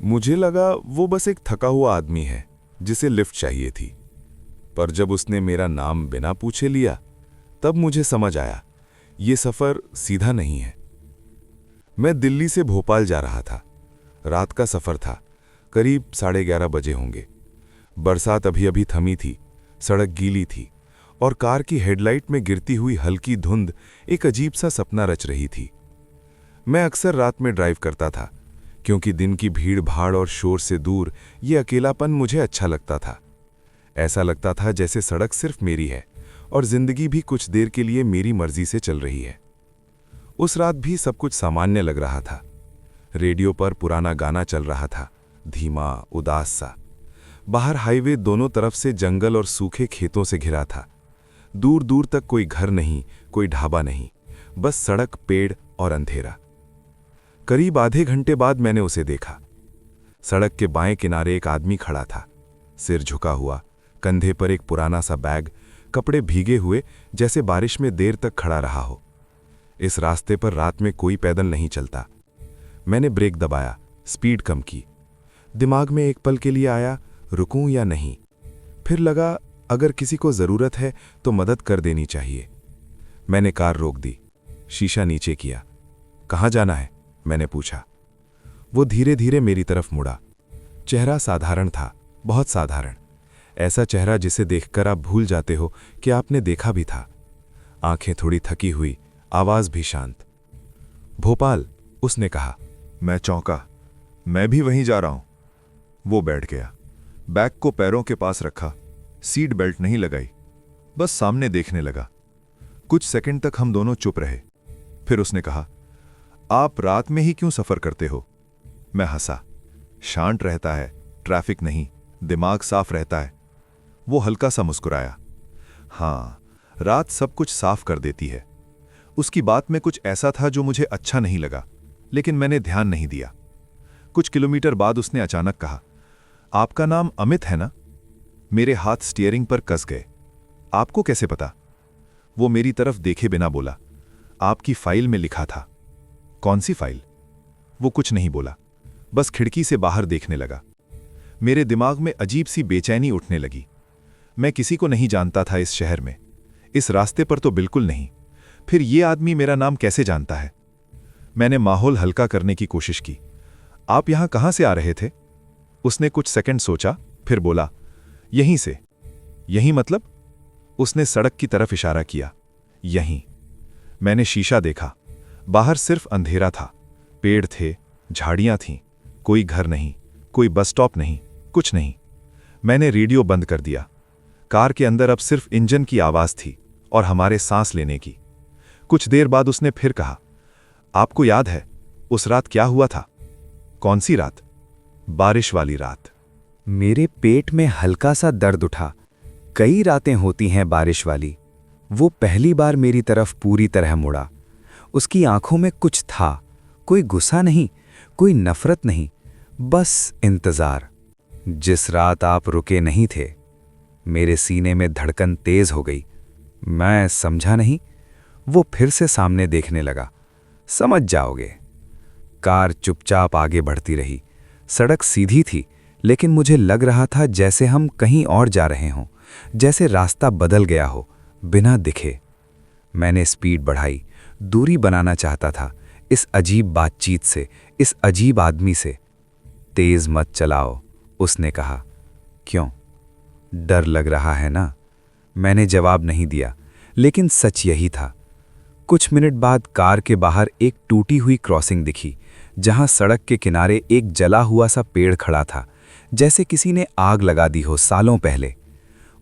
मुझे लगा वो बस एक थका हुआ आदमी है जिसे लिफ्ट चाहिए थी, पर जब उसने मेरा नाम बिना पूछे लिया तब मुझे समझ आया ये सफ़र सीधा नहीं है। मैं दिल्ली से भोपाल जा रहा था। रात का सफ़र था, करीब 11:30 बजे होंगे। बरसात अभी अभी थमी थी, सड़क गीली थी और कार की हेडलाइट में गिरती हुई हल्की धुंध एक अजीब सा सपना रच रही थी। मैं अक्सर रात में ड्राइव करता था क्योंकि दिन की भीड़ भाड़ और शोर से दूर ये अकेलापन मुझे अच्छा लगता था। ऐसा लगता था जैसे सड़क सिर्फ मेरी है और जिंदगी भी कुछ देर के लिए मेरी मर्जी से चल रही है। उस रात भी सब कुछ सामान्य लग रहा था। रेडियो पर पुराना गाना चल रहा था, धीमा, उदास सा। बाहर हाईवे दोनों तरफ से जंगल और सूखे खेतों से घिरा था। दूर दूर तक कोई घर नहीं, कोई ढाबा नहीं, बस सड़क, पेड़ और अंधेरा। करीब आधे घंटे बाद मैंने उसे देखा। सड़क के बाएं किनारे एक आदमी खड़ा था, सिर झुका हुआ, कंधे पर एक पुराना सा बैग, कपड़े भीगे हुए जैसे बारिश में देर तक खड़ा रहा हो। इस रास्ते पर रात में कोई पैदल नहीं चलता। मैंने ब्रेक दबाया, स्पीड कम की। दिमाग में एक पल के लिए आया, रुकूं या नहीं। फिर लगा अगर किसी को ज़रूरत है तो मदद कर देनी चाहिए। मैंने कार रोक दी, शीशा नीचे किया। कहाँ जाना है? मैंने पूछा। वो धीरे धीरे मेरी तरफ मुड़ा। चेहरा साधारण था, बहुत साधारण। ऐसा चेहरा जिसे देखकर आप भूल जाते हो कि आपने देखा भी था। आंखें थोड़ी थकी हुई, आवाज़ भी शांत। भोपाल, उसने कहा। मैं चौंका। मैं भी वहीं जा रहा हूं। वो बैठ गया, बैग को पैरों के पास रखा, सीट बेल्ट नहीं लगाई, बस सामने देखने लगा। कुछ सेकंड तक हम दोनों चुप रहे। फिर उसने कहा, आप रात में ही क्यों सफर करते हो? मैं हंसा। शांत रहता है, ट्रैफिक नहीं, दिमाग साफ रहता है। वो हल्का सा मुस्कुराया। हाँ, रात सब कुछ साफ कर देती है। उसकी बात में कुछ ऐसा था जो मुझे अच्छा नहीं लगा, लेकिन मैंने ध्यान नहीं दिया। कुछ किलोमीटर बाद उसने अचानक कहा, आपका नाम अमित है ना? मेरे हाथ स्टीयरिंग पर कस गए। आपको कैसे पता? वो मेरी तरफ देखे बिना बोला, आपकी फाइल में लिखा था। कौन सी फाइल? वो कुछ नहीं बोला, बस खिड़की से बाहर देखने लगा। मेरे दिमाग में अजीब सी बेचैनी उठने लगी। मैं किसी को नहीं जानता था इस शहर में, इस रास्ते पर तो बिल्कुल नहीं। फिर ये आदमी मेरा नाम कैसे जानता है? मैंने माहौल हल्का करने की कोशिश की। आप यहां कहां से आ रहे थे? उसने कुछ सेकंड सोचा, फिर बोला, यहीं से। यहीं मतलब? उसने सड़क की तरफ इशारा किया। यहीं। मैंने शीशा देखा। बाहर सिर्फ अंधेरा था। पेड़ थे, झाड़ियां थीं, कोई घर नहीं, कोई बस स्टॉप नहीं, कुछ नहीं। मैंने रेडियो बंद कर दिया। कार के अंदर अब सिर्फ इंजन की आवाज थी और हमारे सांस लेने की। कुछ देर बाद उसने फिर कहा, आपको याद है उस रात क्या हुआ था? कौन सी रात? बारिश वाली रात। मेरे पेट में हल्का सा दर्द उठा। कई रातें होती हैं बारिश वाली। वो पहली बार मेरी तरफ पूरी तरह मुड़ा। उसकी आंखों में कुछ था, कोई गुस्सा नहीं, कोई नफरत नहीं, बस इंतजार। जिस रात आप रुके नहीं थे। मेरे सीने में धड़कन तेज हो गई। मैं समझा नहीं। वो फिर से सामने देखने लगा। समझ जाओगे। कार चुपचाप आगे बढ़ती रही। सड़क सीधी थी, लेकिन मुझे लग रहा था जैसे हम कहीं और जा रहे हों, जैसे रास्ता बदल गया हो, बिना दिखे। मैंने स्पीड बढ़ाई, दूरी बनाना चाहता था इस अजीब बातचीत से, इस अजीब आदमी से। तेज मत चलाओ, उसने कहा। क्यों? डर लग रहा है ना? मैंने जवाब नहीं दिया, लेकिन सच यही था। कुछ मिनट बाद कार के बाहर एक टूटी हुई क्रॉसिंग दिखी, जहां सड़क के किनारे एक जला हुआ सा पेड़ खड़ा था, जैसे किसी ने आग लगा दी हो सालों पहले।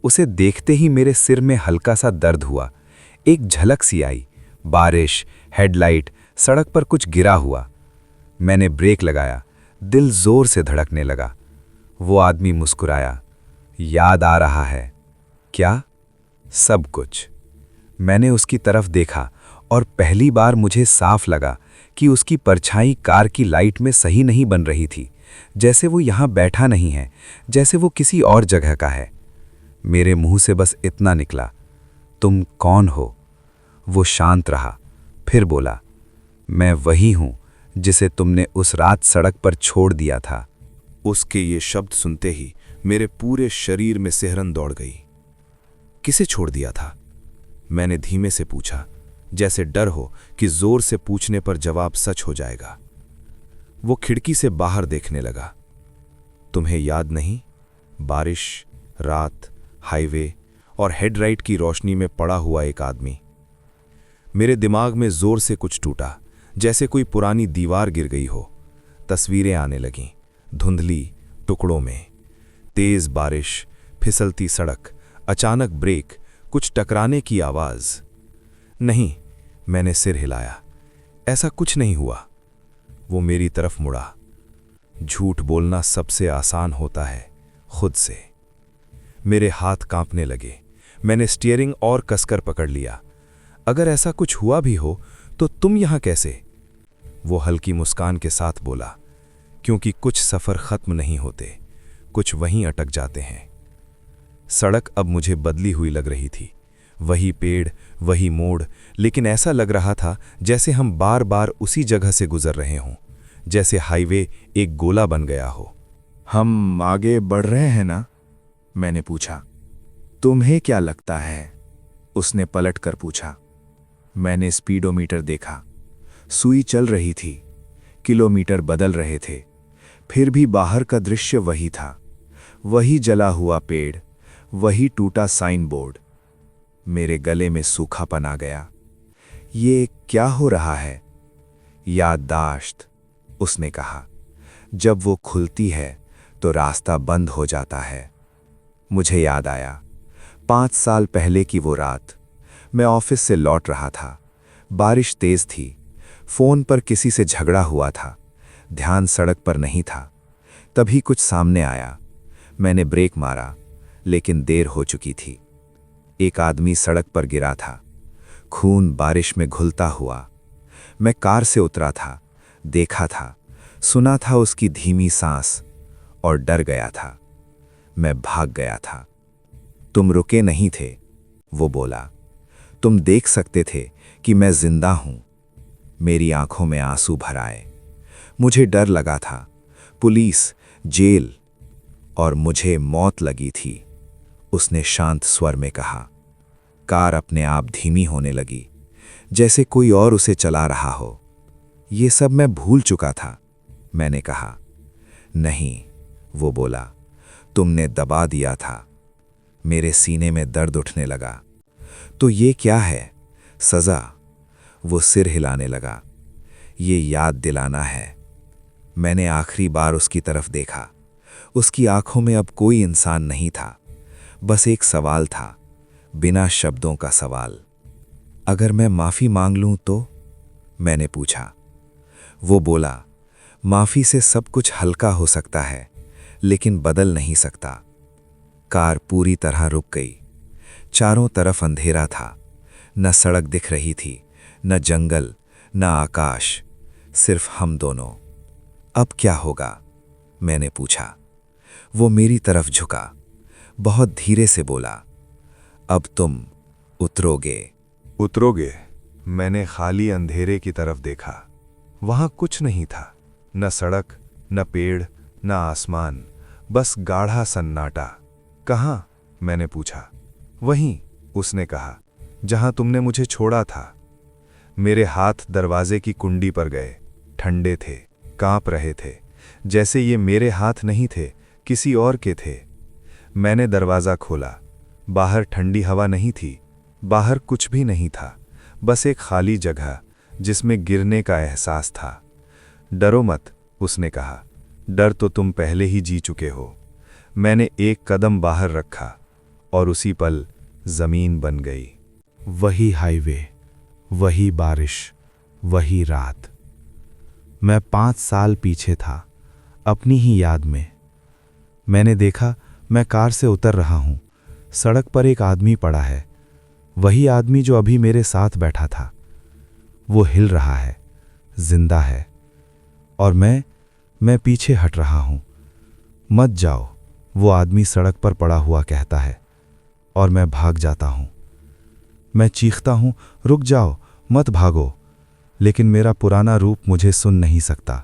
उसे देखते ही मेरे सिर में हल्का सा दर्द हुआ। एक झलक सी आई, बारिश, हेडलाइट, सड़क पर कुछ गिरा हुआ। मैंने ब्रेक लगाया, दिल जोर से धड़कने लगा। वो आदमी मुस्कुराया। याद आ रहा है? क्या? सब कुछ। मैंने उसकी तरफ देखा और पहली बार मुझे साफ लगा कि उसकी परछाई कार की लाइट में सही नहीं बन रही थी, जैसे वो यहाँ बैठा नहीं है, जैसे वो किसी और जगह का है। मेरे मुंह से बस इतना निकला, तुम कौन हो? वो शांत रहा, फिर बोला, मैं वही हूं जिसे तुमने उस रात सड़क पर छोड़ दिया था। उसके ये शब्द सुनते ही मेरे पूरे शरीर में सिहरन दौड़ गई। किसे छोड़ दिया था? मैंने धीमे से पूछा, जैसे डर हो कि जोर से पूछने पर जवाब सच हो जाएगा। वो खिड़की से बाहर देखने लगा। तुम्हें याद नहीं? बारिश, रात, हाईवे और हेडलाइट की रोशनी में पड़ा हुआ एक आदमी। मेरे दिमाग में जोर से कुछ टूटा, जैसे कोई पुरानी दीवार गिर गई हो। तस्वीरें आने लगीं, धुंधली टुकड़ों में। तेज बारिश, फिसलती सड़क, अचानक ब्रेक, कुछ टकराने की आवाज। नहीं, मैंने सिर हिलाया। ऐसा कुछ नहीं हुआ। वो मेरी तरफ मुड़ा। झूठ बोलना सबसे आसान होता है, खुद से। मेरे हाथ कांपने लगे। मैंने स्टीयरिंग और कसकर पकड़ लिया। अगर ऐसा कुछ हुआ भी हो तो तुम यहां कैसे? वो हल्की मुस्कान के साथ बोला, क्योंकि कुछ सफर खत्म नहीं होते, कुछ वहीं अटक जाते हैं। सड़क अब मुझे बदली हुई लग रही थी। वही पेड़, वही मोड़, लेकिन ऐसा लग रहा था जैसे हम बार बार उसी जगह से गुजर रहे हों, जैसे हाईवे एक गोला बन गया हो। हम आगे बढ़ रहे हैं ना? मैंने पूछा। तुम्हें क्या लगता है? उसने पलट कर पूछा। मैंने स्पीडोमीटर देखा। सुई चल रही थी, किलोमीटर बदल रहे थे, फिर भी बाहर का दृश्य वही था। वही जला हुआ पेड़, वही टूटा साइन बोर्ड। मेरे गले में सूखापन आ गया। ये क्या हो रहा है? याददाश्त, उसने कहा। जब वो खुलती है तो रास्ता बंद हो जाता है। मुझे याद आया 5 साल पहले की वो रात। मैं ऑफिस से लौट रहा था। बारिश तेज थी। फोन पर किसी से झगड़ा हुआ था। ध्यान सड़क पर नहीं था। तभी कुछ सामने आया। मैंने ब्रेक मारा, लेकिन देर हो चुकी थी। एक आदमी सड़क पर गिरा था, खून बारिश में घुलता हुआ। मैं कार से उतरा था, देखा था, सुना था उसकी धीमी सांस, और डर गया था। मैं भाग गया था। तुम रुके नहीं थे, वो बोला। तुम देख सकते थे कि मैं जिंदा हूं। मेरी आंखों में आंसू भर आए। मुझे डर लगा था, पुलिस, जेल, और मुझे मौत लगी थी। उसने शांत स्वर में कहा। कार अपने आप धीमी होने लगी, जैसे कोई और उसे चला रहा हो। ये सब मैं भूल चुका था, मैंने कहा। नहीं, वो बोला, तुमने दबा दिया था। मेरे सीने में दर्द उठने लगा। तो ये क्या है? सजा? वो सिर हिलाने लगा। ये याद दिलाना है। मैंने आखिरी बार उसकी तरफ देखा। उसकी आंखों में अब कोई इंसान नहीं था, बस एक सवाल था, बिना शब्दों का सवाल। अगर मैं माफी मांग लूं तो? मैंने पूछा। वो बोला, माफी से सब कुछ हल्का हो सकता है, लेकिन बदल नहीं सकता। कार पूरी तरह रुक गई। चारों तरफ अंधेरा था। न सड़क दिख रही थी, न जंगल, न आकाश, सिर्फ हम दोनों। अब क्या होगा? मैंने पूछा। वो मेरी तरफ झुका, बहुत धीरे से बोला, अब तुम उतरोगे। उतरोगे? मैंने खाली अंधेरे की तरफ देखा। वहां कुछ नहीं था, न सड़क, न पेड़, न आसमान, बस गाढ़ा सन्नाटा। कहां? मैंने पूछा। वहीं, उसने कहा, जहां तुमने मुझे छोड़ा था। मेरे हाथ दरवाजे की कुंडी पर गए। ठंडे थे, कांप रहे थे, जैसे ये मेरे हाथ नहीं थे, किसी और के थे। मैंने दरवाज़ा खोला। बाहर ठंडी हवा नहीं थी, बाहर कुछ भी नहीं था, बस एक खाली जगह जिसमें गिरने का एहसास था। डरो मत, उसने कहा, डर तो तुम पहले ही जी चुके हो। मैंने एक कदम बाहर रखा और उसी पल जमीन बन गई। वही हाईवे, वही बारिश, वही रात। मैं 5 साल पीछे था, अपनी ही याद में। मैंने देखा, मैं कार से उतर रहा हूं। सड़क पर एक आदमी पड़ा है, वही आदमी जो अभी मेरे साथ बैठा था। वो हिल रहा है, जिंदा है, और मैं पीछे हट रहा हूं। मत जाओ, वो आदमी सड़क पर पड़ा हुआ कहता है, और मैं भाग जाता हूं। मैं चीखता हूं, रुक जाओ, मत भागो, लेकिन मेरा पुराना रूप मुझे सुन नहीं सकता।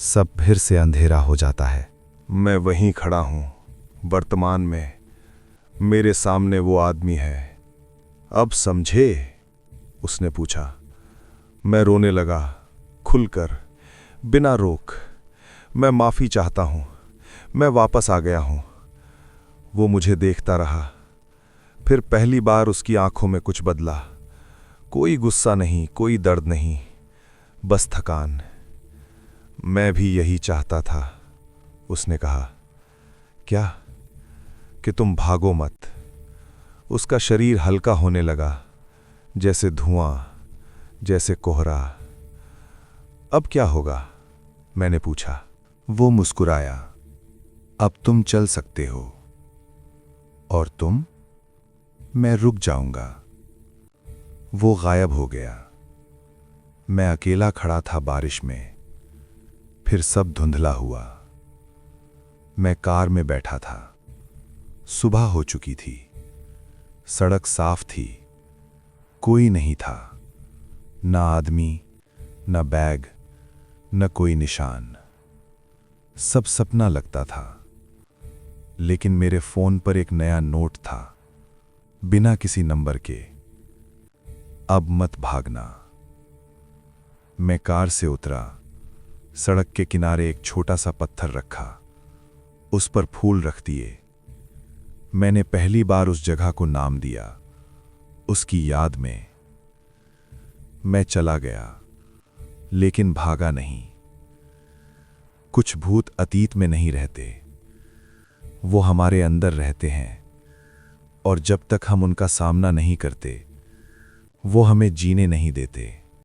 सब फिर से अंधेरा हो जाता है। मैं वहीं खड़ा हूं, वर्तमान में। मेरे सामने वो आदमी है। अब समझे? उसने पूछा। मैं रोने लगा, खुलकर, बिना रोक। मैं माफी चाहता हूं, मैं वापस आ गया हूं। वो मुझे देखता रहा। फिर पहली बार उसकी आंखों में कुछ बदला। कोई गुस्सा नहीं, कोई दर्द नहीं, बस थकान। मैं भी यही चाहता था, उसने कहा। क्या? कि तुम भागो मत। उसका शरीर हल्का होने लगा, जैसे धुआं, जैसे कोहरा। अब क्या होगा? मैंने पूछा। वो मुस्कुराया। अब तुम चल सकते हो। और तुम? मैं रुक जाऊंगा। वो गायब हो गया। मैं अकेला खड़ा था बारिश में। फिर सब धुंधला हुआ। मैं कार में बैठा था। सुबह हो चुकी थी। सड़क साफ थी। कोई नहीं था। ना आदमी, न बैग, न कोई निशान। सब सपना लगता था। लेकिन मेरे फोन पर एक नया नोट था, बिना किसी नंबर के। अब मत भागना। मैं कार से उतरा। सड़क के किनारे एक छोटा सा पत्थर रखा। उस पर फूल रख दिए। मैंने पहली बार उस जगह को नाम दिया, उसकी याद में। मैं चला गया, लेकिन भागा नहीं। कुछ भूत अतीत में नहीं रहते, वो हमारे अंदर रहते हैं। और जब तक हम उनका सामना नहीं करते, वो हमें जीने नहीं देते।